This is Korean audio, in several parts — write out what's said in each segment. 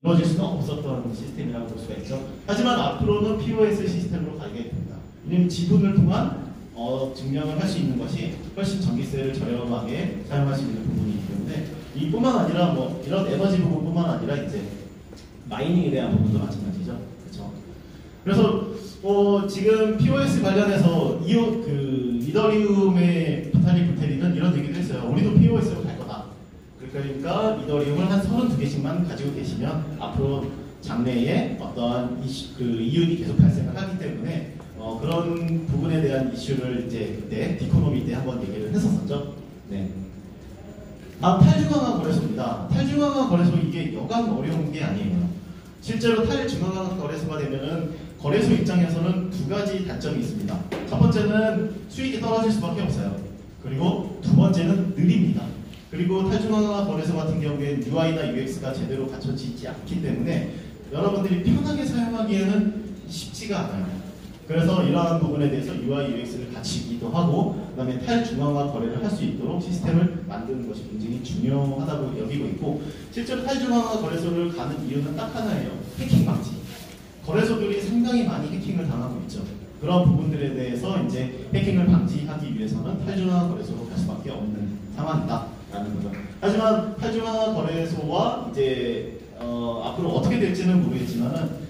이루어질 수는 없었던 시스템이라고 볼 수가 있죠. 하지만 앞으로는 POS 시스템으로 가게 됩니다. 왜냐하면 지분을 통한 증명을 할 수 있는 것이 훨씬 전기세를 저렴하게 사용할 수 있는 부분이기 때문에 이뿐만 아니라 뭐 이런 에너지 부분뿐만 아니라 이제 마이닝에 대한 부분도 마찬가지죠. 그렇죠. 그래서 지금 POS 관련해서 이더리움의 비탈릭 부테리는 이런 얘기도 했어요. 우리도 POS로 갈 거다. 그러니까 이더리움을 한 32개씩만 가지고 계시면 앞으로 장래에 어떠한 이윤이 계속 발생을 하기 때문에 그런 부분에 대한 이슈를 이제 그때 디코노미 때 한번 얘기를 했었었죠. 네. 다음 탈중앙화 거래소입니다. 탈중앙화 거래소 이게 여간 어려운 게 아니에요. 실제로 탈중앙화 거래소가 되면은 거래소 입장에서는 두 가지 단점이 있습니다. 첫 번째는 수익이 떨어질 수밖에 없어요. 그리고 두 번째는 느립니다. 그리고 탈중앙화 거래소 같은 경우에 UI나 UX가 제대로 갖춰져 있지 않기 때문에 여러분들이 편하게 사용하기에는 쉽지가 않아요. 그래서 이러한 부분에 대해서 UI, UX를 갖추기도 하고 그 다음에 탈중앙화 거래를 할 수 있도록 시스템을 만드는 것이 굉장히 중요하다고 여기고 있고 실제로 탈중앙화 거래소를 가는 이유는 딱 하나예요. 해킹 방지. 거래소들이 상당히 많이 해킹을 당하고 있죠. 그런 부분들에 대해서 이제 해킹을 방지하기 위해서는 탈중앙화 거래소로 갈 수밖에 없는 상황이다라는 거죠. 하지만 탈중앙화 거래소와 이제 앞으로 어떻게 될지는 모르겠지만은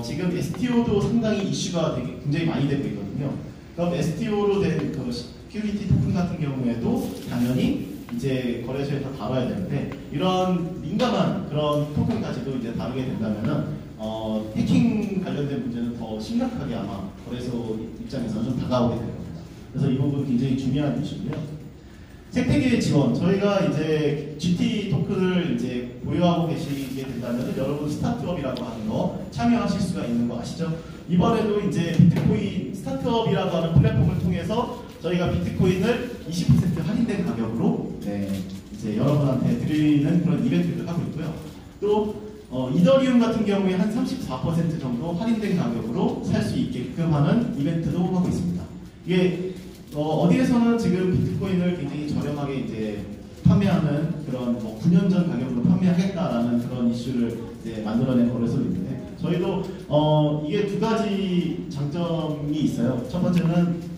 지금 STO도 상당히 이슈가 굉장히 많이 되고 있거든요. 그럼 STO로 된 그 시큐리티 토큰 같은 경우에도 당연히 이제 거래소에서 다뤄야 되는데 이런 민감한 그런 토큰까지도 이제 다루게 된다면은 해킹 관련된 문제는 더 심각하게 아마 거래소 입장에서는 좀 다가오게 될 겁니다. 그래서 이 부분 굉장히 중요한 이슈고요. 생태계 지원, 저희가 이제 GT 토큰을 이제 보유하고 계시게 된다면 여러분 스타트업이라고 하는 거 참여하실 수가 있는 거 아시죠? 이번에도 이제 비트코인 스타트업이라고 하는 플랫폼을 통해서 저희가 비트코인을 20% 할인된 가격으로 이제 여러분한테 드리는 그런 이벤트를 하고 있고요. 또 이더리움 같은 경우에 한 34% 정도 할인된 가격으로 살 수 있게끔 하는 이벤트도 하고 있습니다. 이게 어디에서는 지금 비트코인을 굉장히 저렴하게 이제 판매하는 그런 9년 전 가격으로 판매하겠다라는 그런 이슈를 이제 만들어낸 거래소도 있는데 저희도 이게 두 가지 장점이 있어요. 첫 번째는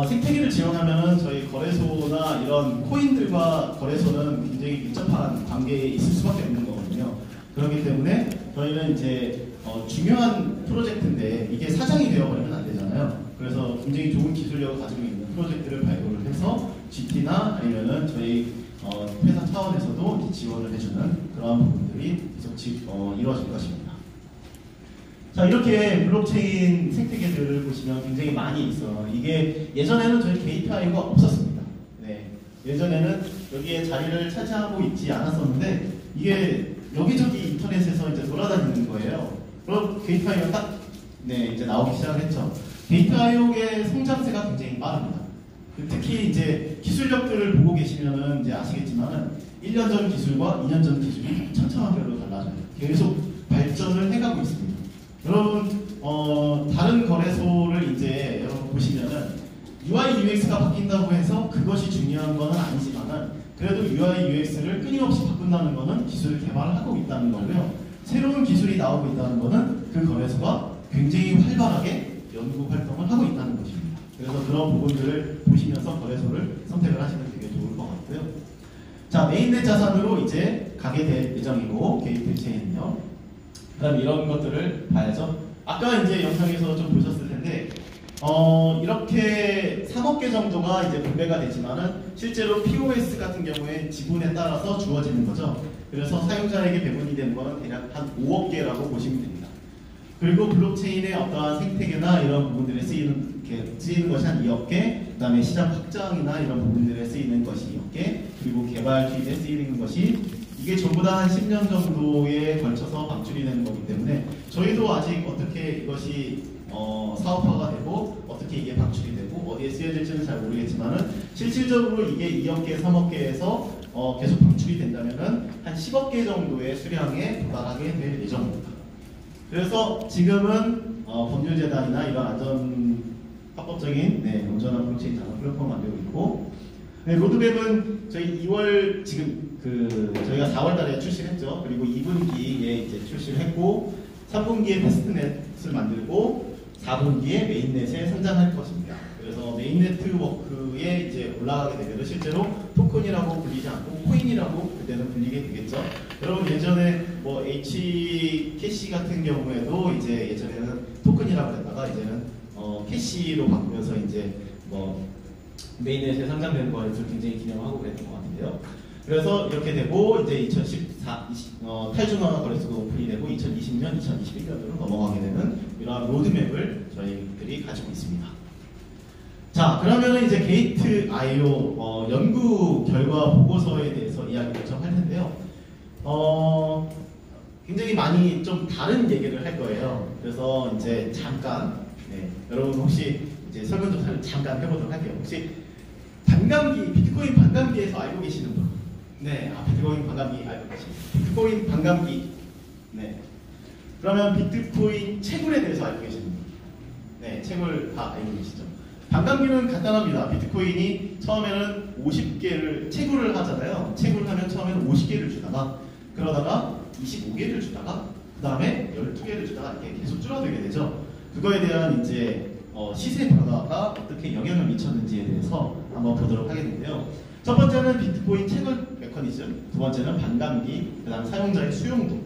생태계를 지원하면 저희 거래소나 이런 코인들과 거래소는 굉장히 밀접한 관계에 있을 수밖에 없는 거거든요. 그렇기 때문에 저희는 이제 중요한 프로젝트인데 이게 사장이 되어버리면 안 되잖아요. 그래서 굉장히 좋은 기술력을 가지고 있는 프로젝트를 발굴을 해서 GT나 아니면은 저희 회사 차원에서도 지원을 해주는 그런 부분들이 계속 이루어질 것입니다. 자, 이렇게 블록체인 생태계들을 보시면 굉장히 많이 있어요. 이게 예전에는 저희 KPI가 없었습니다. 네, 예전에는 여기에 자리를 차지하고 있지 않았었는데 이게 여기저기 인터넷에서 이제 돌아다니는 거예요. 그럼 KPI가 딱 이제 나오기 시작했죠. 데이터아이옥의 성장세가 굉장히 빠릅니다. 특히 이제 기술력들을 보고 계시면은 이제 아시겠지만은 1년 전 기술과 2년 전 기술이 천차만별로 달라져요. 계속 발전을 해가고 있습니다. 여러분 다른 거래소를 이제 여러분 보시면은 UI UX가 바뀐다고 해서 그것이 중요한 거는 아니지만은 그래도 UI UX를 끊임없이 바꾼다는 거는 기술을 개발하고 있다는 거고요. 새로운 기술이 나오고 있다는 거는 그 거래소가 굉장히 활발하게 연구 활동을 하고 있다는 것입니다. 그래서 그런 부분들을 보시면서 거래소를 선택을 하시면 되게 좋을 것 같고요. 자, 메인넷 자산으로 이제 가게 될 예정이고 게이트 체인은요. 그다음 이런 것들을 봐야죠. 아까 이제 영상에서 좀 보셨을 텐데 이렇게 3억 개 정도가 이제 분배가 되지만은 실제로 POS 같은 경우에 지분에 따라서 주어지는 거죠. 그래서 사용자에게 배분이 되는 거는 대략 한 5억 개라고 보시면 됩니다. 그리고 블록체인의 어떠한 생태계나 이런 부분들에 쓰이는 것이 한 2억 개, 그 다음에 시장 확장이나 이런 부분들에 쓰이는 것이 2억 개, 그리고 개발 투입에 쓰이는 것이 이게 전부 다 한 10년 정도에 걸쳐서 방출이 되는 거기 때문에 저희도 아직 어떻게 이것이 사업화가 되고 어떻게 이게 방출이 되고 어디에 쓰여질지는 잘 모르겠지만은 실질적으로 이게 2억 개, 3억 개에서 계속 방출이 된다면은 한 10억 개 정도의 수량에 도달하게 될 예정입니다. 그래서 지금은 법률재단이나 이런 안전 합법적인 온전한 블록체인 자산 플랫폼을 만들고 있고 네, 로드맵은 저희 2월 지금 저희가 4월달에 출시했죠. 그리고 2분기에 이제 출시를 했고 3분기에 테스트넷을 만들고 4분기에 메인넷에 선장할 것입니다. 그래서 메인 네트워크에 이제 올라가게 되면 실제로 토큰이라고 불리지 않고 코인이라고 그때는 불리게 되겠죠. 여러분 예전에 뭐 H캐시 같은 경우에도 이제 예전에는 토큰이라고 했다가 이제는 캐시로 바꾸면서 이제 뭐 메인넷에 상장되는 거에서 굉장히 기념하고 그랬던 것 같은데요. 그래서 이렇게 되고 이제 2014 탈중앙화 거래소가 오픈이 되고 2020년, 2021년으로 넘어가게 되는 이러한 로드맵을 저희들이 가지고 있습니다. 자, 그러면 이제 게이트.io 연구 결과 보고서에 대해서 이야기를 좀 할 텐데요. 굉장히 많이 좀 다른 얘기를 할 거예요. 그래서 이제 잠깐 여러분 혹시 이제 설문조사를 잠깐 해보도록 할게요. 혹시 반감기, 비트코인 반감기에서 알고 계시는 분? 네, 비트코인 반감기 알고 계시죠? 비트코인 반감기. 네. 그러면 비트코인 채굴에 대해서 알고 계시는 분? 네, 채굴 다 알고 계시죠? 반감기는 간단합니다. 비트코인이 처음에는 50개를 채굴을 하잖아요. 채굴을 하면 처음에는 50개를 주다가 그러다가 25개를 주다가 그 다음에 12개를 주다가 이렇게 계속 줄어들게 되죠. 그거에 대한 이제 시세 변화가 어떻게 영향을 미쳤는지에 대해서 한번 보도록 하겠는데요. 첫 번째는 비트코인 채굴 메커니즘, 두 번째는 반감기, 그 다음 사용자의 수용도,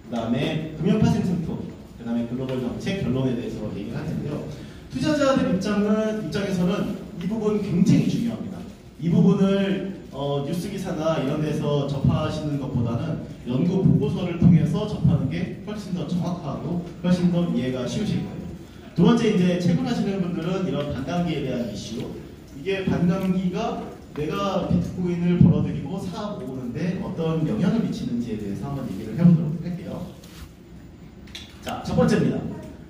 그 다음에 금융파 생성토, 그 다음에 글로벌 정책 결론에 대해서 얘기를 할 텐데요. 투자자들 입장에서는 이 부분 굉장히 중요합니다. 이 부분을 뉴스 기사나 이런 데서 접하시는 것보다는 연구 보고서를 통해서 접하는 게 훨씬 더 정확하고 훨씬 더 이해가 쉬우실 거예요. 두 번째 이제 채굴하시는 분들은 이런 반감기에 대한 이슈, 이게 반감기가 내가 비트코인을 벌어들이고 사 모으는데 어떤 영향을 미치는지에 대해서 한번 얘기를 해보도록 할게요. 자, 첫 번째입니다.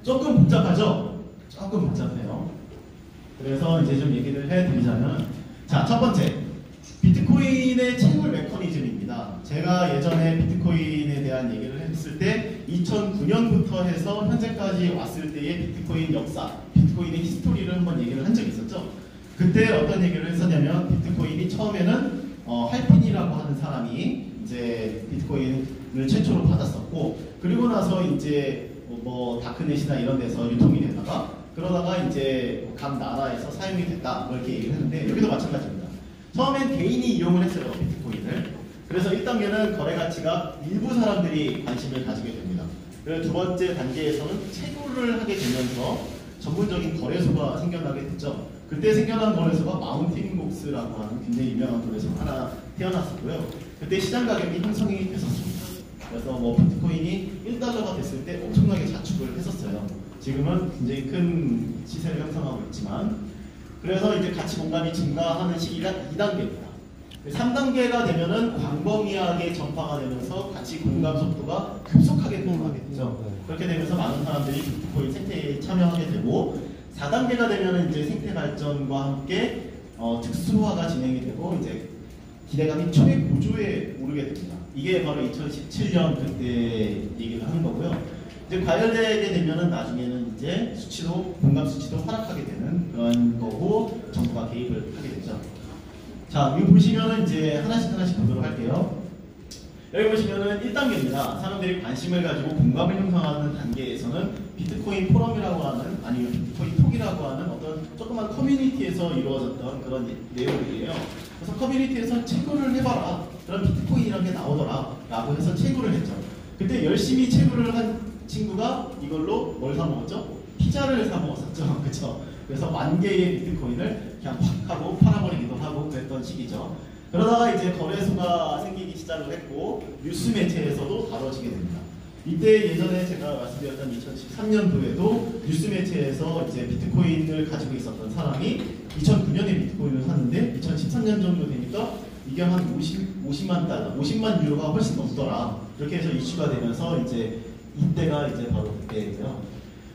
조금 복잡하죠? 조금 복잡해요. 그래서 이제 좀 얘기를 해드리자면, 자, 첫 번째, 비트코인의 채굴 메커니즘입니다. 제가 예전에 비트코인에 대한 얘기를 했을 때 2009년부터 해서 현재까지 왔을 때의 비트코인 역사, 비트코인의 히스토리를 한번 얘기를 한 적이 있었죠. 그때 어떤 얘기를 했었냐면 비트코인이 처음에는 할핀이라고 하는 사람이 이제 비트코인을 최초로 받았었고, 그리고 나서 이제 뭐 다크넷이나 이런 데서 유통이 되다가 그러다가 이제 각 나라에서 사용이 됐다 이렇게 얘기를 했는데, 여기도 마찬가지입니다. 처음엔 개인이 이용을 했어요, 비트코인을. 그래서 1단계는 거래 가치가 일부 사람들이 관심을 가지게 됩니다. 그리고 두 번째 단계에서는 채굴을 하게 되면서 전문적인 거래소가 생겨나게 됐죠. 그때 생겨난 거래소가 마운틴복스라고 하는 굉장히 유명한 거래소가 하나 태어났었고요. 그때 시장 가격이 형성이 됐었습니다. 그래서 뭐 비트코인이 1달러가 됐을 때 엄청나게 자축을 했었어요. 지금은 굉장히 큰 시세를 형성하고 있지만, 그래서 이제 가치 공감이 증가하는 시기가 2단계입니다. 3단계가 되면은 광범위하게 전파가 되면서 가치 공감 속도가 급속하게 늘어나게 되죠. 그렇게 되면서 많은 사람들이 비트코인 생태계에 참여하게 되고, 4단계가 되면은 이제 생태 발전과 함께 특수화가 진행이 되고 이제 기대감이 최고조에 오르게 됩니다. 이게 바로 2017년 그때 얘기를 하는 거고요. 이제 과열되게 되면은 나중에는 이제 수치도, 공감 수치도 하락하게 되는 그런 거고 정부가 개입을 하게 되죠. 자, 여기 보시면은 이제 하나씩 보도록 할게요. 여기 보시면은 1단계입니다. 사람들이 관심을 가지고 공감을 형성하는 단계에서는 비트코인 포럼이라고 하는, 아니면 비트코인 톡이라고 하는 어떤 조그만 커뮤니티에서 이루어졌던 그런 내용들이에요. 그래서 커뮤니티에서 채굴을 해봐라. 그럼 비트코인이라는 게 나오더라. 라고 해서 채굴을 했죠. 그때 열심히 채굴을 한 친구가 이걸로 뭘 사먹었죠? 피자를 사먹었었죠. 그쵸? 그래서 10,000개의 비트코인을 그냥 확 하고 팔아버리기도 하고 그랬던 시기죠. 그러다가 이제 거래소가 생기기 시작을 했고 뉴스 매체에서도 다뤄지게 됩니다. 이때 예전에 제가 말씀드렸던 2013년도에도 뉴스 매체에서 이제 비트코인을 가지고 있었던 사람이 2009년에 비트코인을 샀는데 2013년 정도 되니까 이게 한 50만 달러, 50만 유로가 훨씬 넘더라. 이렇게 해서 이슈가 되면서 이제 이때가 이제 바로 그때예요.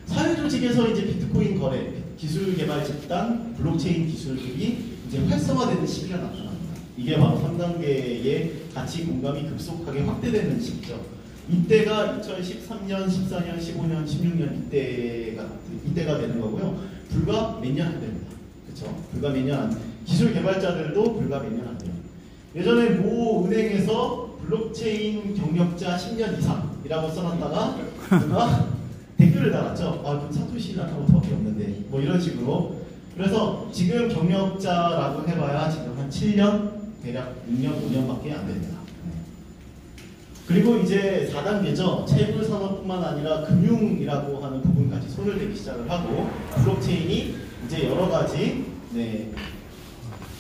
사회조직에서 이제 비트코인 거래, 기술 개발 집단, 블록체인 기술들이 이제 활성화되는 시기가 나타납니다. 이게 바로 3단계의 가치 공감이 급속하게 확대되는 시기죠. 이때가 2013년, 14년, 15년, 16년 이때가 되는 거고요. 불과 몇 년 안 됩니다. 그렇죠? 불과 몇 년 기술 개발자들도 불과 몇 년 안 돼요. 예전에 모 은행에서 블록체인 경력자 10년 이상이라고 써놨다가 누가 댓글을 달았죠. 아, 그럼 사토시 나카모토밖에 없는데 뭐 이런 식으로. 그래서 지금 경력자라고 해봐야 지금 한 7년, 대략 6년, 5년밖에 안 됩니다. 그리고 이제 4단계죠. 채굴 산업뿐만 아니라 금융이라고 하는 부분까지 손을 대기 시작을 하고 블록체인이 이제 여러 가지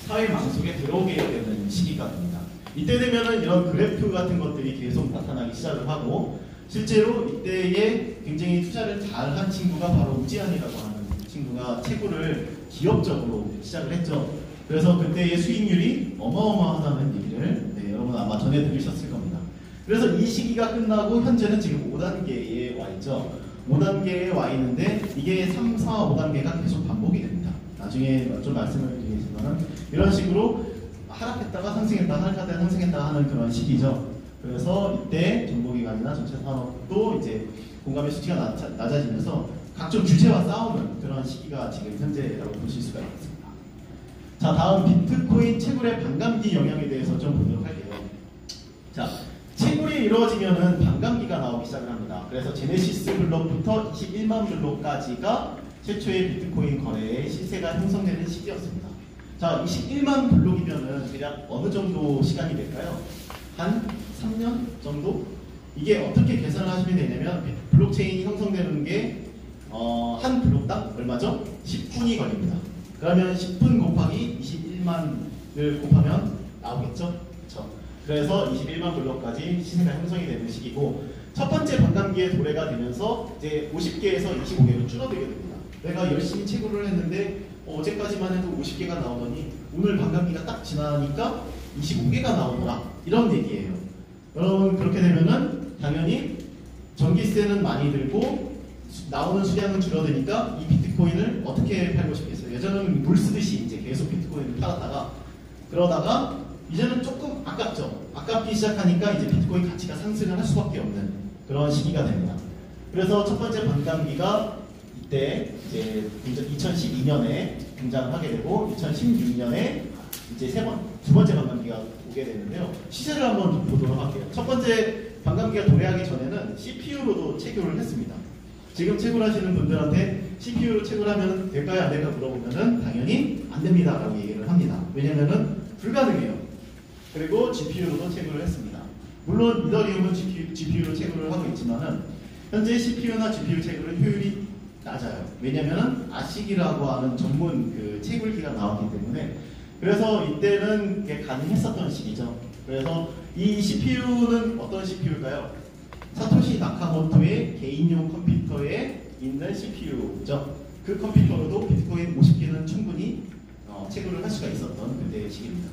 사회망 속에 들어오게 되는 시기가 됩니다. 이때 되면은 이런 그래프 같은 것들이 계속 나타나기 시작을 하고 실제로 이때에 굉장히 투자를 잘한 친구가 바로 우지안이라고 하는 친구가 채굴을 기업적으로 시작을 했죠. 그래서 그때의 수익률이 어마어마하다는 얘기를 여러분 아마 전해 들으셨을 겁니다. 그래서 이 시기가 끝나고 현재는 지금 5단계에 와 있죠. 5단계에 와 있는데 이게 3, 4, 5단계가 계속 반복이 됩니다. 나중에 좀 말씀을 드리겠지만 이런 식으로 하락했다가 상승했다, 하락했다가 상승했다 하는 그런 시기죠. 그래서 이때 정보기관이나 전체 산업도 이제 공감의 수치가 낮아지면서 각종 규제와 싸우는 그런 시기가 지금 현재라고 보실 수가 있습니다. 자, 다음 비트코인 채굴의 반감기 영향에 대해서 좀 보도록 할게요. 자, 채굴이 이루어지면은 반감기가 나오기 시작을 합니다. 그래서 제네시스 블록부터 21만 블록까지가 최초의 비트코인 거래의 시세가 형성되는 시기였습니다. 자, 21만 블록이면은 대략 어느 정도 시간이 될까요? 한 3년 정도? 이게 어떻게 계산을 하시면 되냐면 블록체인이 형성되는 게 한 블록당 얼마죠? 10분이 걸립니다. 그러면 10분 곱하기 21만을 곱하면 나오겠죠? 그렇죠? 그래서 21만 블록까지 시세가 형성이 되는 시기고 첫 번째 반감기의 도래가 되면서 이제 50개에서 25개로 줄어들게 됩니다. 내가 열심히 채굴을 했는데 어제까지만 해도 50개가 나오더니 오늘 반감기가 딱 지나니까 25개가 나오더라. 이런 얘기예요. 여러분 그렇게 되면은 당연히 전기세는 많이 들고 나오는 수량은 줄어드니까 이 비트코인을 어떻게 팔고 싶겠어요? 예전에는 물 쓰듯이 이제 계속 비트코인을 팔았다가 그러다가 이제는 조금 아깝죠. 아깝기 시작하니까 이제 비트코인 가치가 상승을 할 수밖에 없는 그런 시기가 됩니다. 그래서 첫 번째 반감기가 이때 이제 2012년에 등장을 하게 되고 2016년에 이제 두 번째 반감기가 오게 되는데요. 시세를 한번 보도록 할게요. 첫 번째 반감기가 도래하기 전에는 CPU로도 채굴을 했습니다. 지금 채굴하시는 분들한테 CPU로 채굴하면 될까요? 안 될까 물어보면은 당연히 안 됩니다 라고 얘기를 합니다. 왜냐면은 불가능해요. 그리고 GPU로도 채굴을 했습니다. 물론 이더리움은 GPU로 채굴을 하고 있지만은 현재 CPU나 GPU 채굴은 효율이 낮아요. 왜냐면은 아식이라고 하는 전문 그 채굴기가 나왔기 때문에 그래서 이때는 그게 가능했었던 시기죠. 그래서 이 CPU는 어떤 CPU일까요? 사토시 나카모토의 개인용 컴퓨터에 있는 CPU죠. 그 컴퓨터로도 비트코인 50개는 충분히 채굴을 할 수가 있었던 그때의 시기입니다.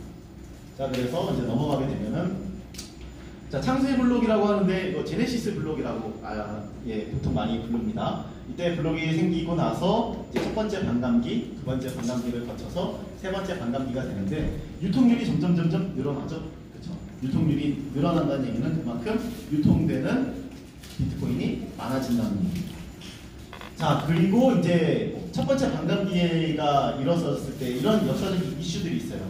자, 그래서 이제 넘어가게 되면은 자, 창세 블록이라고 하는데 이거 제네시스 블록이라고 보통 많이 부릅니다. 이때 블록이 생기고 나서 이제 첫 번째 반감기, 두 번째 반감기를 거쳐서 세 번째 반감기가 되는데 유통률이 점점 늘어나죠. 그렇죠? 유통률이 늘어난다는 얘기는 그만큼 유통되는 비트코인이 많아진다는 얘기입니다. 자, 그리고 이제 첫 번째 반감기가 일어섰을 때 이런 역사적인 이슈들이 있어요.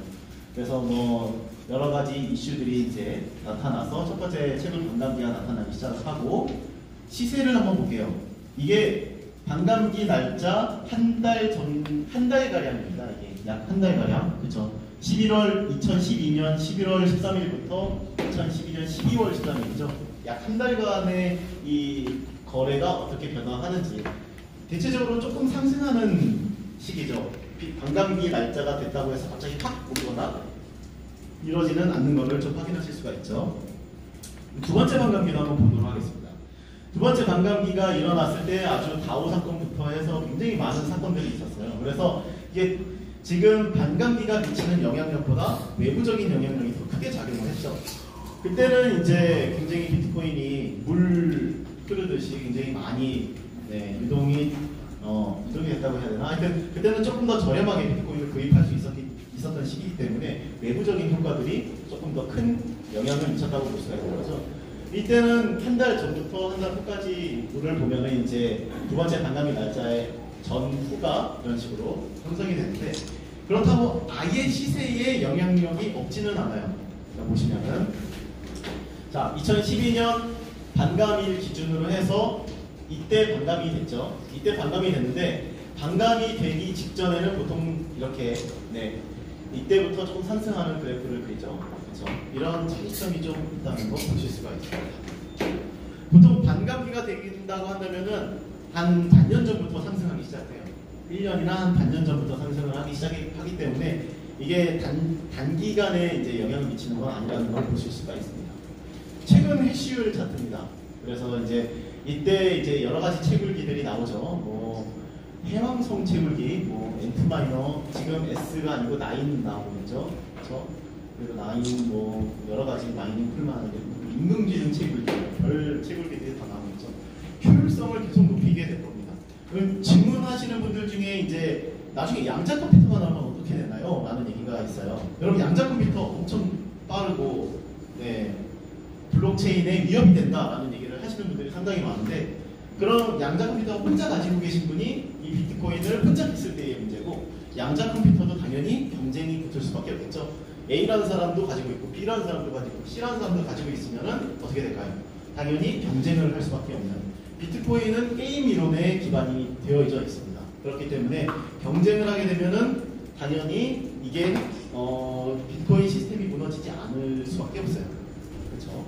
그래서 뭐 여러 가지 이슈들이 이제 나타나서 첫 번째 채굴 반감기가 나타나기 시작을 하고 시세를 한번 볼게요. 이게 반감기 날짜 한 달 가량입니다. 이게 약 한 달 가량, 그렇죠? 2012년 11월 13일부터 2012년 12월 13일이죠. 약 한 달간의 이 거래가 어떻게 변화하는지 대체적으로 조금 상승하는 시기죠. 반감기 날짜가 됐다고 해서 갑자기 확 오르거나 이루어지는 않는 것을 좀 확인하실 수가 있죠. 두 번째 반감기도 한번 보도록 하겠습니다. 두 번째 반감기가 일어났을 때 아주 다오 사건부터 해서 굉장히 많은 사건들이 있었어요. 그래서 이게 지금 반감기가 미치는 영향력보다 외부적인 영향력이 더 크게 작용을 했죠. 그때는 이제 굉장히 비트코인이 물 흐르듯이 굉장히 많이 유동이 됐다고 해야 되나? 하여튼 그때는 조금 더 저렴하게 비트코인을 구입할 수 있었던 시기이기 때문에 외부적인 효과들이 조금 더 큰 영향을 미쳤다고 볼 수가 있는 거죠. 이때는 한 달 전부터 한 달 후까지를 보면은 이제 두 번째 반감기 날짜의 전후가 이런 식으로 형성이 되는데 그렇다고 아예 시세에 영향력이 없지는 않아요. 자, 보시면은 자 2012년 반감일 기준으로 해서 이때 반감이 됐죠. 이때 반감이 됐는데 반감이 되기 직전에는 보통 이렇게 네 이때부터 조금 상승하는 그래프를 그리죠. 그렇죠? 이런 차이점이 좀 있다는 거 보실 수가 있습니다. 보통 반감기가 된다고 한다면은 한 반년 전부터 상승하기 시작해요. 1년이나 한 반년 전부터 상승을 하기 시작하기 때문에 이게 단기간에 이제 영향을 미치는 건 아니라는 걸 보실 수가 있습니다. 최근 해시율 차트입니다. 그래서 이제 이때 이제 여러 가지 채굴기들이 나오죠. 뭐 해왕성 채굴기, 뭐 엔트 마이너, 지금 S가 아니고 9 나오고 있죠. 그렇죠? 그리고 9 뭐 여러 가지 마이닝 풀만 인공지능 채굴기, 별 채굴기들이 다 나오고 있죠. 효율성을 계속 높이게 될 겁니다. 그럼 질문하시는 분들 중에 이제 나중에 양자 컴퓨터가 나오면 어떻게 되나요? 라는 얘기가 있어요. 여러분 양자 컴퓨터 엄청 빠르고 네, 블록체인에 위협이 된다라는 얘기를 하시는 분들이 상당히 많은데 그런 양자 컴퓨터 혼자 가지고 계신 분이 이 비트코인을 혼자 있을 때의 문제고 양자 컴퓨터도 당연히 경쟁이 붙을 수밖에 없겠죠. A라는 사람도 가지고 있고 B라는 사람도 가지고 있고 C라는 사람도 가지고 있으면 어떻게 될까요? 당연히 경쟁을 할 수밖에 없는 비트코인은 게임 이론에 기반이 되어져 있습니다. 그렇기 때문에 경쟁을 하게 되면은 당연히 이게 비트코인 시스템이 무너지지 않을 수밖에 없어요. 그렇죠?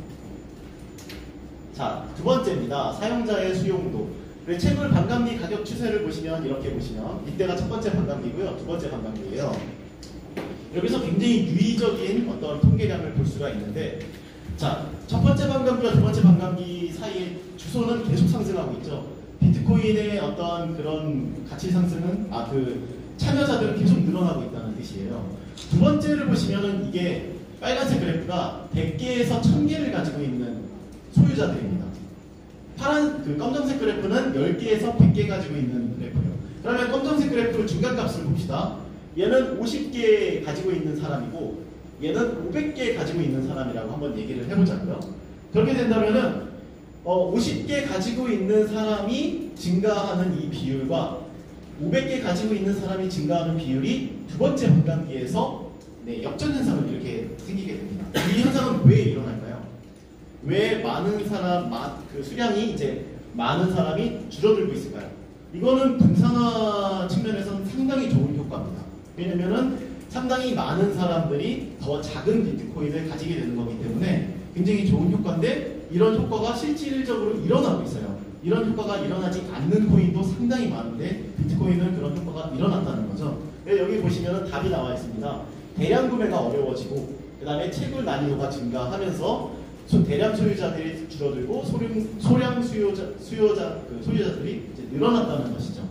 자, 두 번째입니다. 사용자의 수용도. 채굴 반감기 가격 추세를 보시면 이렇게 보시면 이때가 첫 번째 반감기고요. 두 번째 반감기예요. 여기서 굉장히 유의적인 어떤 통계량을 볼 수가 있는데 자, 첫 번째 반감기와 두 번째 반감기 사이에 주소는 계속 상승하고 있죠. 비트코인의 어떤 그런 가치 상승은 참여자들은 계속 늘어나고 있다는 뜻이에요. 두 번째를 보시면은 이게 빨간색 그래프가 100개에서 1000개를 가지고 있는 소유자들입니다. 검정색 그래프는 10개에서 100개 가지고 있는 그래프예요. 그러면 검정색 그래프 중간값을 봅시다. 얘는 50개 가지고 있는 사람이고 얘는 500개 가지고 있는 사람이라고 한번 얘기를 해보자고요. 그렇게 된다면은 50개 가지고 있는 사람이 증가하는 이 비율과 500개 가지고 있는 사람이 증가하는 비율이 두 번째 반감기에서 역전 현상을 이렇게 생기게 됩니다. 이 현상은 왜 일어날까요? 왜 많은 사람, 수량이 이제 많은 사람이 줄어들고 있을까요? 이거는 분산화 측면에서는 상당히 좋은 효과입니다. 왜냐면은 상당히 많은 사람들이 더 작은 비트코인을 가지게 되는 거기 때문에 굉장히 좋은 효과인데 이런 효과가 실질적으로 일어나고 있어요. 이런 효과가 일어나지 않는 코인도 상당히 많은데 비트코인은 그런 효과가 일어난다는 거죠. 여기 보시면 답이 나와 있습니다. 대량 구매가 어려워지고 그 다음에 채굴 난이도가 증가하면서 대량 소유자들이 줄어들고 소량 소유자들이 이제 늘어났다는 것이죠.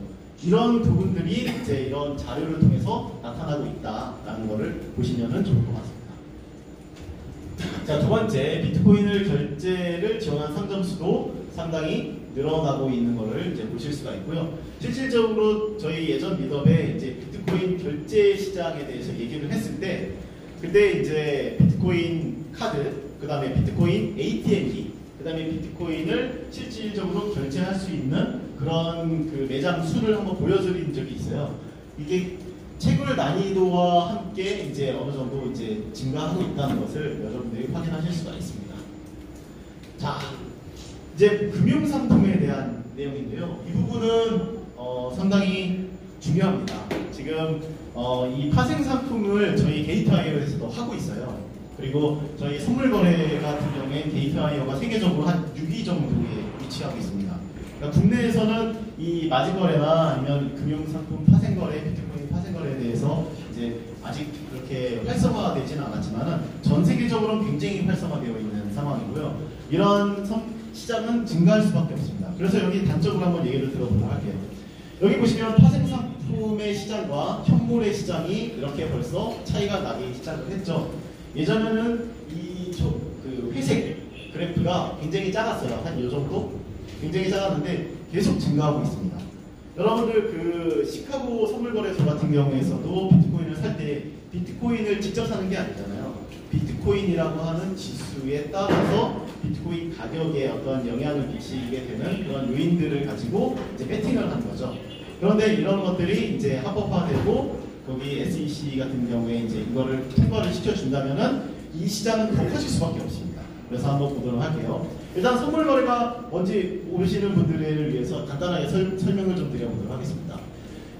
이런 부분들이 이제 이런 자료를 통해서 나타나고 있다라는 것을 보시면 좋을 것 같습니다. 자, 두 번째, 비트코인을 결제를 지원한 상점 수도 상당히 늘어나고 있는 것을 이제 보실 수가 있고요. 실질적으로 저희 예전 미더에 이제 비트코인 결제 시장에 대해서 얘기를 했을 때 그때 이제 비트코인 카드, 그 다음에 비트코인 ATM기, 그 다음에 비트코인을 실질적으로 결제할 수 있는 그런 그 매장 수를 한번 보여드린 적이 있어요. 이게 채굴 난이도와 함께 이제 어느 정도 이제 증가하고 있다는 것을 여러분들이 확인하실 수가 있습니다. 자, 이제 금융상품에 대한 내용인데요. 이 부분은 상당히 중요합니다. 지금 이 파생상품을 저희 게이트와이어에서도 하고 있어요. 그리고 저희 선물거래 같은 경우에 게이트와이어가 세계적으로 한 6위 정도에 위치하고 있습니다. 그러니까 국내에서는 이 마진거래나 아니면 금융상품 파생거래, 비트코인 파생거래에 대해서 이제 아직 그렇게 활성화되지는 않았지만 전 세계적으로는 굉장히 활성화되어 있는 상황이고요. 이런 시장은 증가할 수밖에 없습니다. 그래서 여기 단적으로 한번 얘기를 들어보도록 할게요. 여기 보시면 파생상품의 시장과 현물의 시장이 이렇게 벌써 차이가 나기 시작을 했죠. 예전에는 그 회색 그래프가 굉장히 작았어요. 한 이 정도? 굉장히 작았는데 계속 증가하고 있습니다. 여러분들 그 시카고 선물거래소 같은 경우에서도 비트코인을 살 때 비트코인을 직접 사는 게 아니잖아요. 비트코인이라고 하는 지수에 따라서 비트코인 가격에 어떤 영향을 미치게 되는 그런 요인들을 가지고 이제 배팅을 하는 거죠. 그런데 이런 것들이 이제 합법화되고 여기 SEC 같은 경우에 이제 이거를 통과를 시켜준다면은 이 시장은 더 커질 수밖에 없습니다. 그래서 한번 보도록 할게요. 일단 선물 거래가 뭔지 모르시는 분들을 위해서 간단하게 설명을 좀 드려보도록 하겠습니다.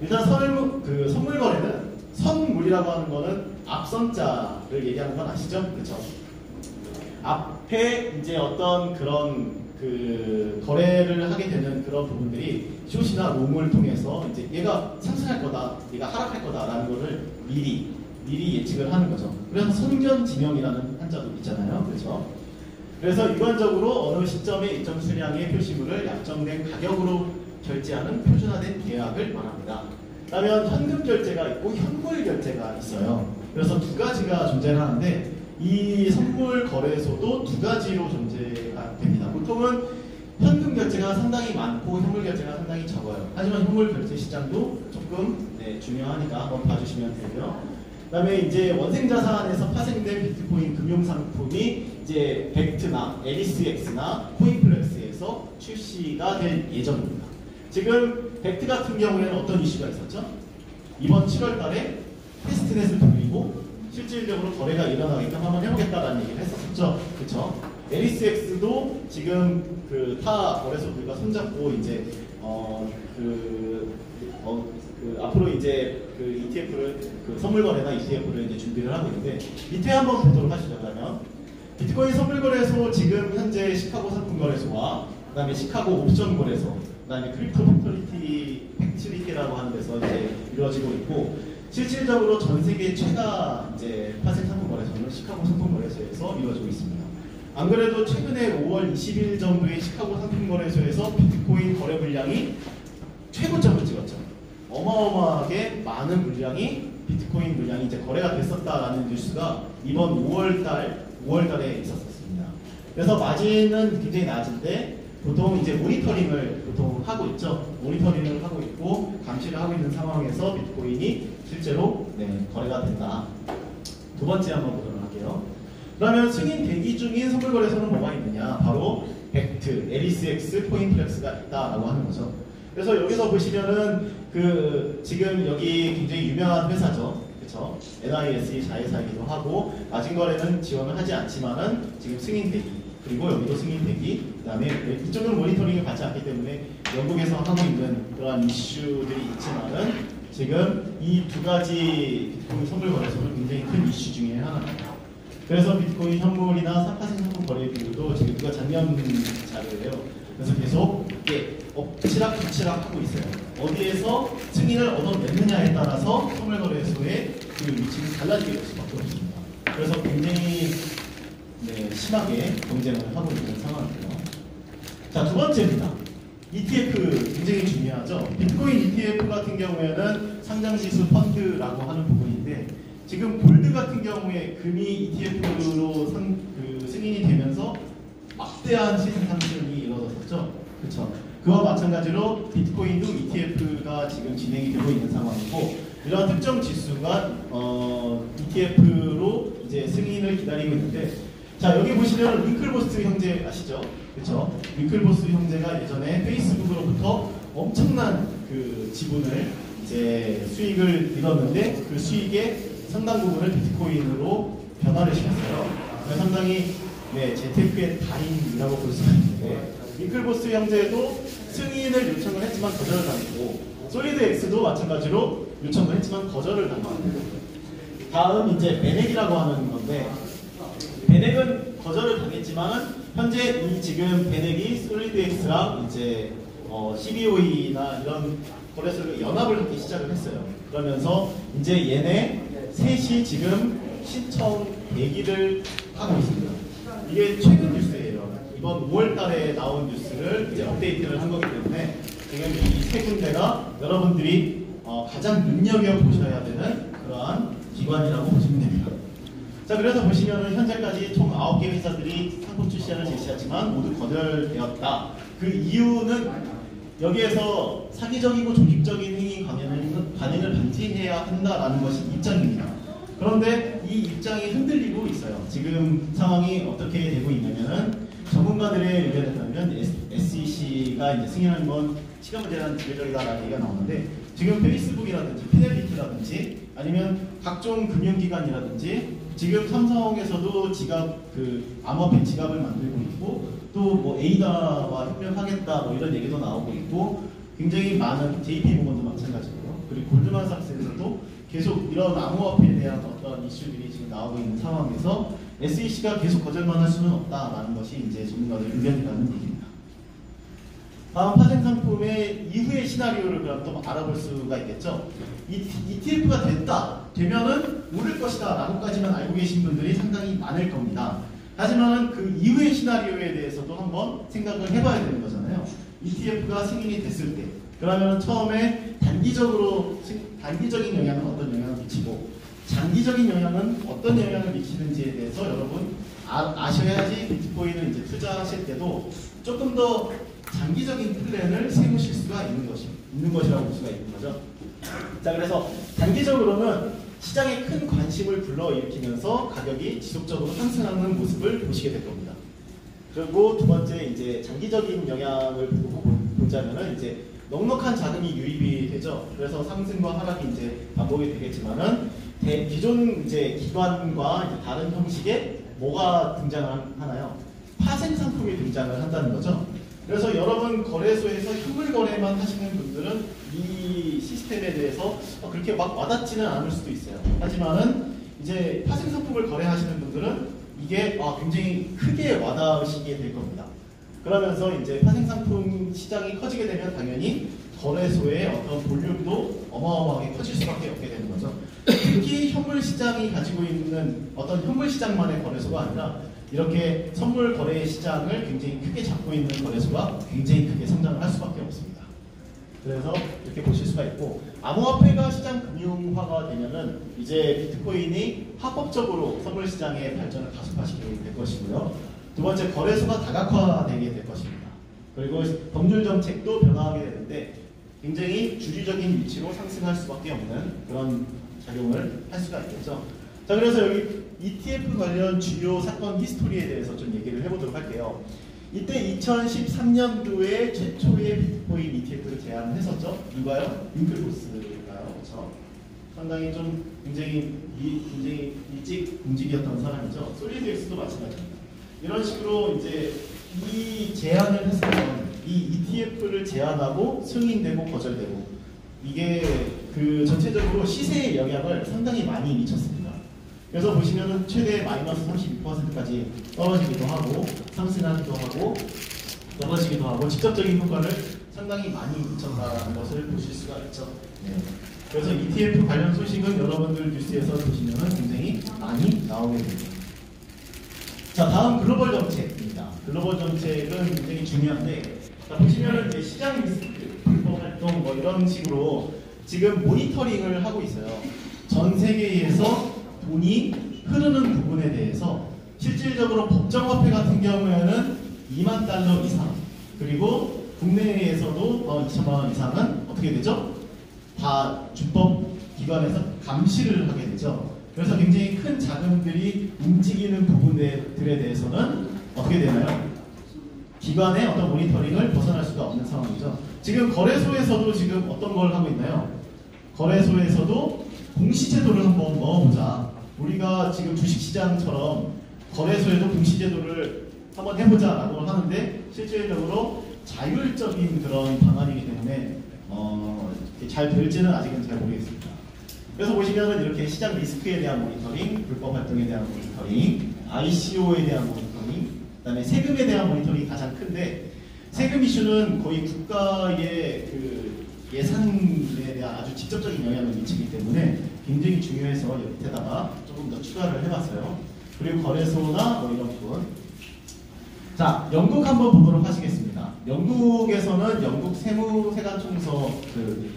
일단 선물 거래는 선물이라고 하는 거는 앞선자를 얘기하는 건 아시죠? 그렇죠? 앞에 이제 어떤 그런 그 거래를 하게 되는 그런 부분들이 숏이나 롱을 통해서 이제 얘가 상승할 거다, 얘가 하락할 거다라는 거를 미리 예측을 하는 거죠. 그래서 선견지명이라는 한자도 있잖아요. 그렇죠? 그래서 일반적으로 어느 시점에 일정 수량의 표시물을 약정된 가격으로 결제하는 표준화된 계약을 말합니다. 그다음에 현금 결제가 있고 현물 결제가 있어요. 그래서 두 가지가 존재를 하는데 이 선물 거래소도 두 가지로 존재가 됩니다. 보통은 현금 결제가 상당히 많고 현물 결제가 상당히 적어요. 하지만 현물 결제 시장도 조금 중요하니까 한번 봐주시면 되고요. 그다음에 이제 원생 자산에서 파생된 비트코인 금융 상품이 이제 벡트나 에리스X나 코인플렉스에서 출시가 될 예정입니다. 지금 벡트 같은 경우에는 어떤 이슈가 있었죠? 이번 7월달에 테스트넷을 돌리고 실질적으로 거래가 일어나게끔 한번 해보겠다라는 얘기를 했었죠. 그렇죠? 에리스X도 지금 그 타 거래소들과 손잡고 이제 앞으로 이제 그 ETF를 그 선물 거래나 ETF를 이제 준비를 하고 있는데 밑에 한번 보도록 하시죠. 그러면 비트코인 선물 거래소 지금 현재 시카고 상품 거래소와 그다음에 시카고 옵션 거래소, 그다음에 크립토 팩트리티라고 하는 데서 이제 이루어지고 있고 실질적으로 전 세계 최다 이제 파생 상품 거래소는 시카고 상품 거래소에서 이루어지고 있습니다. 안 그래도 최근에 5월 20일 정도의 시카고 상품 거래소에서 비트코인 거래 물량이 최고점을 찍었죠. 어마어마하게 많은 물량이 비트코인 물량이 이제 거래가 됐었다라는 뉴스가 이번 5월달에 있었습니다. 그래서 마진은 굉장히 낮은데 보통 이제 모니터링을 보통 하고 있죠. 모니터링을 하고 있고 감시를 하고 있는 상황에서 비트코인이 실제로 거래가 된다. 두 번째 한번 보도록 할게요. 그러면 승인 대기 중인 선물 거래소는 뭐가 있느냐? 바로 벡트, 에리스X, 코인플렉스가 있다라고 하는 거죠. 그래서 여기서 보시면은 그 지금 여기 굉장히 유명한 회사죠. 그렇죠? NISE 자회사이기도 하고 마진 거래는 지원을 하지 않지만은 지금 승인 대기, 그리고 여기도 승인 대기, 그다음에 이쪽은 모니터링을 받지 않기 때문에 영국에서 하고 있는 그러한 이슈들이 있지만은 지금 이 두 가지 비트코인 선물 거래소는 굉장히 큰 이슈 중에 하나입니다. 그래서 비트코인 현물이나 파생 상품 거래 비율도 지금 누가 작년 자료예요. 그래서 계속 이게 엎치락뒤치락 하고 있어요. 어디에서 승인을 얻어냈느냐에 따라서 선물 거래소의 그 위치는 달라지게 될 수밖에 없습니다. 그래서 굉장히 심하게 경쟁을 하고 있는 상황이고요. 자, 두 번째입니다. ETF 굉장히 중요하죠. 비트코인 ETF 같은 경우에는 상장지수 펀드라고 하는 부분인데 지금 골드 같은 경우에 금이 ETF로 승인이 되면서 막대한 시세 상승이 이루어졌었죠. 그렇죠. 그와 마찬가지로 비트코인도 ETF가 지금 진행이 되고 있는 상황이고 이러한 특정 지수가 ETF로 이제 승인을 기다리고 있는데 자 여기 보시면 윙클보스 형제 아시죠? 그렇죠. 윙클보스 형제가 예전에 페이스북으로부터 엄청난 그 지분을 이제 수익을 잃었는데 그 수익의 상당 부분을 비트코인으로 변화를 시켰어요. 상당히 재테크의 달인이라고 볼 수가 있는데 윙클보스 형제도 승인을 요청을 했지만 거절을 당했고 솔리드X도 마찬가지로 요청을 했지만 거절을 당합니다. 다음 이제 베넥이라고 하는 건데 베넥은 거절을 당했지만 현재 이 지금 베넥이 솔리드X랑 이제 CBOE나 이런 거래소를 연합을 하기 시작을 했어요. 그러면서 이제 얘네 셋이 지금 신청 대기를 하고 있습니다. 이게 최근 뉴스예요. 이번 5월달에 나온 뉴스를 이제 업데이트를 한 거기 때문에 지금 이 세 군데가 여러분들이 가장 눈여겨 보셔야 되는 그러한 기관이라고 보시면 됩니다. 자, 그래서 보시면은 현재까지 총 9개 회사들이 상품 출시안을 제시했지만 모두 거절되었다. 그 이유는 여기에서 사기적이고 조직적인 행위 관행을 방지해야 한다라는 것이 입장입니다. 그런데 이 입장이 흔들리고 있어요. 지금 상황이 어떻게 되고 있냐면은 전문가들의 의견에 따르면 SEC가 이제 승인하는 건 시간 문제라는 지배적이다라는 얘기가 나오는데 지금 페이스북이라든지 피델리티라든지 아니면 각종 금융기관이라든지 지금 삼성에서도 지갑 암호화폐 지갑을 만들고 있고 또 뭐 에이다와 협력하겠다 뭐 이런 얘기도 나오고 있고 굉장히 많은 JP모건도 마찬가지고요. 그리고 골드만삭스에서도 계속 이런 암호화폐에 대한 어떤 이슈들이 지금 나오고 있는 상황에서 SEC가 계속 거절만 할 수는 없다라는 것이 이제 전문가들 의견이라는 얘기입니다. 다음 파생 상품의 이후의 시나리오를 그럼 또 알아볼 수가 있겠죠. ETF가 되면은 오를 것이다 라고까지만 알고 계신 분들이 상당히 많을 겁니다. 하지만 그 이후의 시나리오에 대해서도 한번 생각을 해봐야 되는 거잖아요. ETF가 승인이 됐을 때 그러면 처음에 단기적인 영향은 어떤 영향을 미치고 장기적인 영향은 어떤 영향을 미치는지에 대해서 여러분 아셔야지 비트코인을 이제 투자하실 때도 조금 더 장기적인 플랜을 세우실 수가 있는 것이라고 볼 수가 있는 거죠. 자, 그래서 단기적으로는 시장에 큰 관심을 불러일으키면서 가격이 지속적으로 상승하는 모습을 보시게 될 겁니다. 그리고 두 번째 이제 장기적인 영향을 보자면은 이제 넉넉한 자금이 유입이 되죠. 그래서 상승과 하락이 이제 반복이 되겠지만은 기존 이제 기관과 이제 다른 형식의 뭐가 등장하나요? 파생 상품이 등장을 한다는 거죠. 그래서 여러분 거래소에서 현물 거래만 하시는 분들은 이 시스템에 대해서 그렇게 막 와닿지는 않을 수도 있어요. 하지만은 이제 파생 상품을 거래하시는 분들은 이게 굉장히 크게 와닿으시게 될 겁니다. 그러면서 이제 파생 상품 시장이 커지게 되면 당연히 거래소의 어떤 볼륨도 어마어마하게 커질 수밖에 없게 되는 거죠. 특히 현물 시장이 가지고 있는 어떤 현물 시장만의 거래소가 아니라 이렇게 선물 거래 시장을 굉장히 크게 잡고 있는 거래소가 굉장히 크게 성장을 할 수밖에 없습니다. 그래서 이렇게 보실 수가 있고 암호화폐가 시장 금융화가 되면은 이제 비트코인이 합법적으로 선물 시장의 발전을 가속화시키게 될 것이고요. 두 번째 거래소가 다각화되게 될 것입니다. 그리고 법률 정책도 변화하게 되는데 굉장히 주류적인 위치로 상승할 수밖에 없는 그런 작용을 할 수가 있겠죠. 자, 그래서 여기 ETF 관련 주요 사건 히스토리에 대해서 좀 얘기를 해보도록 할게요. 이때 2013년도에 최초의 비트코인 ETF를 제안을 했었죠. 누가요? 윙클보스가요. 그렇죠. 상당히 좀 굉장히 일찍 움직였던 사람이죠. 솔리드엑스도 마찬가지입니다. 이런 식으로 이제 이 제안을 했으면 이 ETF를 제안하고 승인되고 거절되고 이게 그 전체적으로 시세의 영향을 상당히 많이 미쳤습니다. 그래서 보시면은 최대 마이너스 32%까지 떨어지기도 하고 상승하기도 하고 떨어지기도 하고 직접적인 효과를 상당히 많이 미쳤다는 것을 보실 수가 있죠. 네. 그래서 ETF 관련 소식은 여러분들 뉴스에서 보시면은 굉장히 많이 나오게 됩니다. 자, 다음 글로벌 정책입니다. 글로벌 정책은 굉장히 중요한데, 자, 보시면은 이제 시장 리스크, 불법 활동 뭐 이런 식으로 지금 모니터링을 하고 있어요. 전 세계에서 돈이 흐르는 부분에 대해서 실질적으로 법정화폐 같은 경우에는 2만 달러 이상, 그리고 국내에서도 2천만 원 이상은 어떻게 되죠? 다 주법 기관에서 감시를 하게 되죠. 그래서 굉장히 큰 자금들이 움직이는 부분들에 대해서는 어떻게 되나요? 기관의 어떤 모니터링을 벗어날 수가 없는 상황이죠. 지금 거래소에서도 지금 어떤 걸 하고 있나요? 거래소에서도 공시제도를 한번 넣어보자. 우리가 지금 주식시장처럼 거래소에도 공시제도를 한번 해보자라고 하는데 실질적으로 자율적인 그런 방안이기 때문에 잘 될지는 아직은 잘 모르겠습니다. 그래서 보시면은 이렇게 시장 리스크에 대한 모니터링, 불법 활동에 대한 모니터링, ICO에 대한 모니터링, 그다음에 세금에 대한 모니터링이 가장 큰데 세금 이슈는 거의 국가의 그 예산에 대한 아주 직접적인 영향을 미치기 때문에 굉장히 중요해서 여기 밑에다가 조금 더 추가를 해봤어요. 그리고 거래소나 뭐 이런 부분. 자, 영국 한번 보도록 하시겠습니다. 영국에서는 영국 세무세관청서 그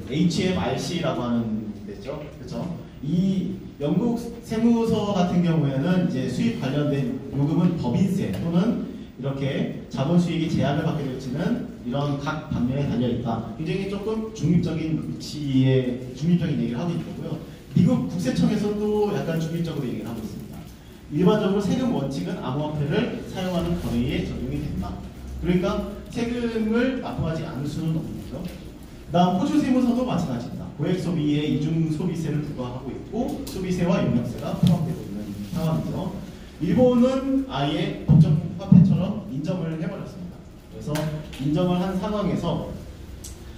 HMRC라고 하는 데죠. 그렇죠? 이 영국 세무서 같은 경우에는 이제 수입 관련된 요금은 법인세 또는 이렇게 자본 수익이 제한을 받게 될지는 이런 각 방면에 달려 있다. 굉장히 조금 중립적인 위치에 중립적인 얘기를 하고 있고요. 미국 국세청에서도 약간 중립적으로 얘기를 하고 있습니다. 일반적으로 세금 원칙은 암호화폐를 사용하는 거래에 적용이 된다. 그러니까 세금을 납부하지 않을 수는 없는 거죠. 다음 호주 세무서도 마찬가지입니다. 고액 소비에 이중 소비세를 부과하고 있고 소비세와 용역세가 포함되고 있는 상황이죠. 일본은 아예 법정 화폐처럼 인정을 해버렸습니다. 그래서 인정을 한 상황에서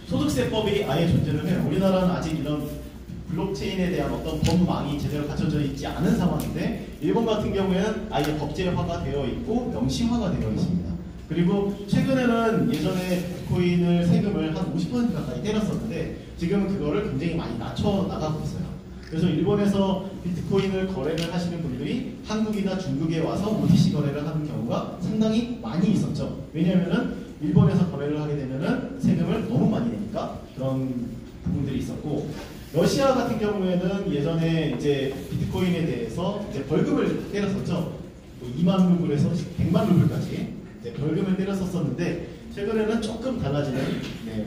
소득세법이 아예 존재를 해요. 우리나라는 아직 이런 블록체인에 대한 어떤 법망이 제대로 갖춰져 있지 않은 상황인데 일본 같은 경우에는 아예 법제화가 되어 있고 명시화가 되어 있습니다. 그리고 최근에는 예전에 비트코인을 세금을 한 50% 가까이 때렸었는데 지금 그거를 굉장히 많이 낮춰 나가고 있어요. 그래서 일본에서 비트코인을 거래를 하시는 분들이 한국이나 중국에 와서 OTC 거래를 하는 경우가 상당히 많이 있었죠. 왜냐하면은 일본에서 거래를 하게 되면은 세금을 너무 많이 내니까 그런 부분들이 있었고, 러시아 같은 경우에는 예전에 이제 비트코인에 대해서 이제 벌금을 때렸었죠. 2만 루블에서 100만 루블까지 벌금을 때렸었는데 최근에는 조금 달라지는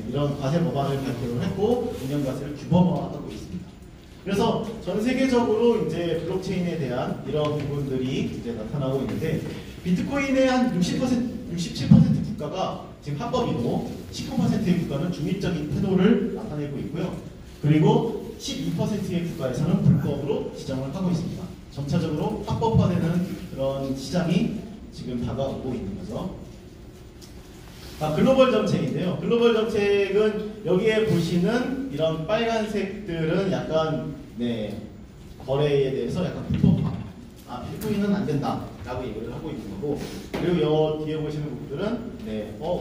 이런 과세 법안을 발표를 했고 운영과세를 규범화하고 있습니다. 그래서 전 세계적으로 이제 블록체인에 대한 이런 부분들이 이제 나타나고 있는데 비트코인의 한 67% 국가가 지금 합법이고 19%의 국가는 중립적인 태도를 나타내고 있고요. 그리고 12%의 국가에서는 불법으로 지정을 하고 있습니다. 점차적으로 합법화되는 그런 시장이 지금 다가오고 있는 거죠. 글로벌 정책인데요. 글로벌 정책은 여기에 보시는 이런 빨간색들은 약간 거래에 대해서 약간 불법화. 비트코인은 안 된다라고 얘기를 하고 있는 거고, 그리고 여 뒤에 보시는 부분들은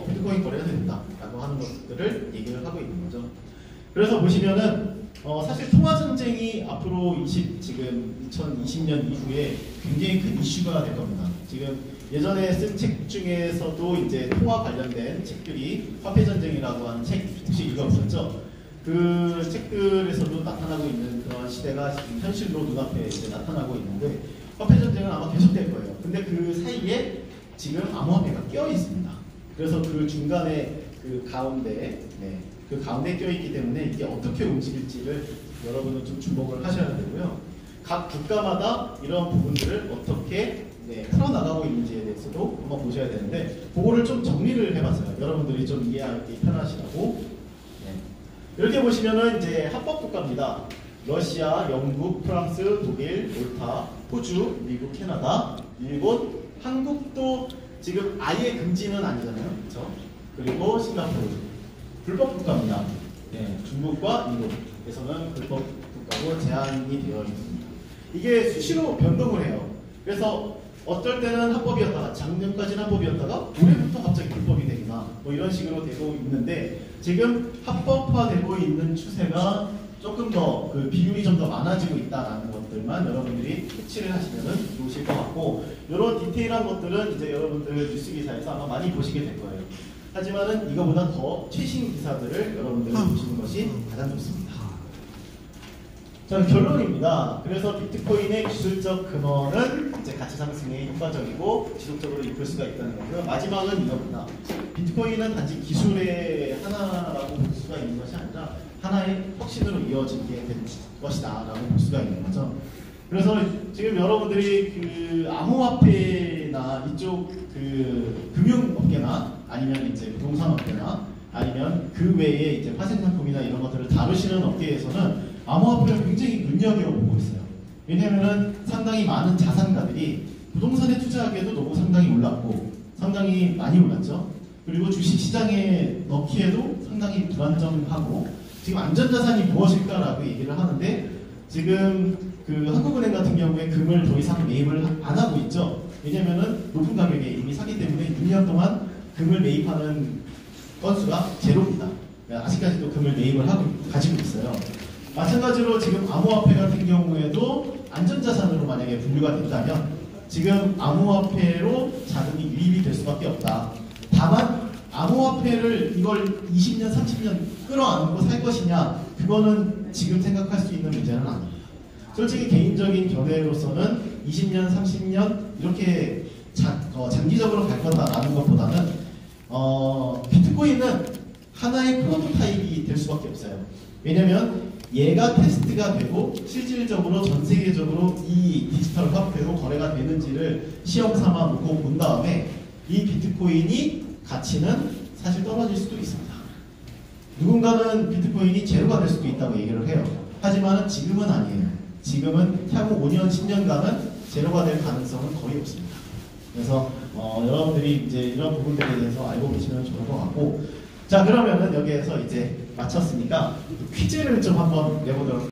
비트코인 거래가 된다라고 하는 것들을 얘기를 하고 있는 거죠. 그래서 보시면은 사실 통화 전쟁이 앞으로 지금 2020년 이후에 굉장히 큰 이슈가 될 겁니다. 지금 예전에 쓴 책 중에서도 이제 통화 관련된 책들이 화폐 전쟁이라고 하는 책 혹시 읽어보셨죠? 그 책들에서도 나타나고 있는 그런 시대가 지금 현실로 눈앞에 이제 나타나고 있는데 화폐 전쟁은 아마 계속될 거예요. 근데 그 사이에 지금 암호화폐가 껴 있습니다. 그래서 그 중간에 그 가운데 껴있기 때문에 이게 어떻게 움직일지를 여러분은 좀 주목을 하셔야 되고요. 각 국가마다 이런 부분들을 어떻게 풀어나가고 있는지에 대해서도 한번 보셔야 되는데 그거를 좀 정리를 해봤어요. 여러분들이 좀 이해하기 편하시라고. 이렇게 보시면은 이제 합법 국가입니다. 러시아, 영국, 프랑스, 독일, 몰타, 호주, 미국, 캐나다, 일본, 한국도 지금 아예 금지는 아니잖아요. 그렇죠? 그리고 싱가포르. 불법 국가입니다. 중국과 인도에서는 불법 국가로 제한이 되어 있습니다. 이게 수시로 변동을 해요. 그래서 어떨 때는 합법이었다가 작년까지는 합법이었다가 올해부터 갑자기 불법이 되거나 뭐 이런 식으로 되고 있는데 지금 합법화되고 있는 추세가 조금 더 그 비율이 좀 더 많아지고 있다는 것들만 여러분들이 캐치를 하시면 좋으실 것 같고, 이런 디테일한 것들은 이제 여러분들 뉴스 기사에서 아마 많이 보시게 될 거예요. 하지만은 이거보다 더 최신 기사들을 여러분들이 보시는 것이 가장 좋습니다. 자, 결론입니다. 그래서 비트코인의 기술적 근원은 이제 가치 상승에 효과적이고 지속적으로 이끌 수가 있다는 거고요. 마지막은 이겁니다. 비트코인은 단지 기술의 하나라고 볼 수가 있는 것이 아니라 하나의 혁신으로 이어지게 될 것이다 라고 볼 수가 있는 거죠. 그래서 지금 여러분들이 그 암호화폐나 이쪽 그 금융업계나 아니면 이제 부동산업계나 아니면 그 외에 이제 화생상품이나 이런 것들을 다루시는 업계에서는 암호화폐를 굉장히 눈여겨보고 있어요. 왜냐하면 상당히 많은 자산가들이 부동산에 투자하기에도 너무 상당히 올랐고 상당히 많이 올랐죠. 그리고 주식시장에 넣기에도 상당히 불안정하고 지금 안전자산이 무엇일까라고 얘기를 하는데 지금 그 한국은행 같은 경우에 금을 더 이상 매입을 안 하고 있죠. 왜냐면은 높은 가격에 이미 사기 때문에 6년 동안 금을 매입하는 건수가 제로입니다. 아직까지도 금을 매입을 가지고 있어요. 마찬가지로 지금 암호화폐 같은 경우에도 안전자산으로 만약에 분류가 된다면 지금 암호화폐로 자금이 유입이 될 수밖에 없다. 다만 암호화폐를 이걸 20년, 30년 끌어안고 살 것이냐, 그거는 지금 생각할 수 있는 문제는 아닙니다. 솔직히 개인적인 견해로서는 20년, 30년 이렇게 장기적으로 갈 거다라는 것보다는 비트코인은 하나의 프로토타입이 될 수밖에 없어요. 왜냐면 얘가 테스트가 되고 실질적으로 전 세계적으로 이 디지털 화폐로 거래가 되는지를 시험 삼아 놓고 본 다음에 이 비트코인이 가치는 사실 떨어질 수도 있습니다. 누군가는 비트코인이 제로가 될 수도 있다고 얘기를 해요. 하지만 지금은 아니에요. 지금은 향후 5년, 10년간은 제로가 될 가능성은 거의 없습니다. 그래서 여러분들이 이제 이런 부분들에 대해서 알고 계시면 좋을 것 같고, 자, 그러면은 여기에서 이제 마쳤으니까 퀴즈를 좀 한번 내보도록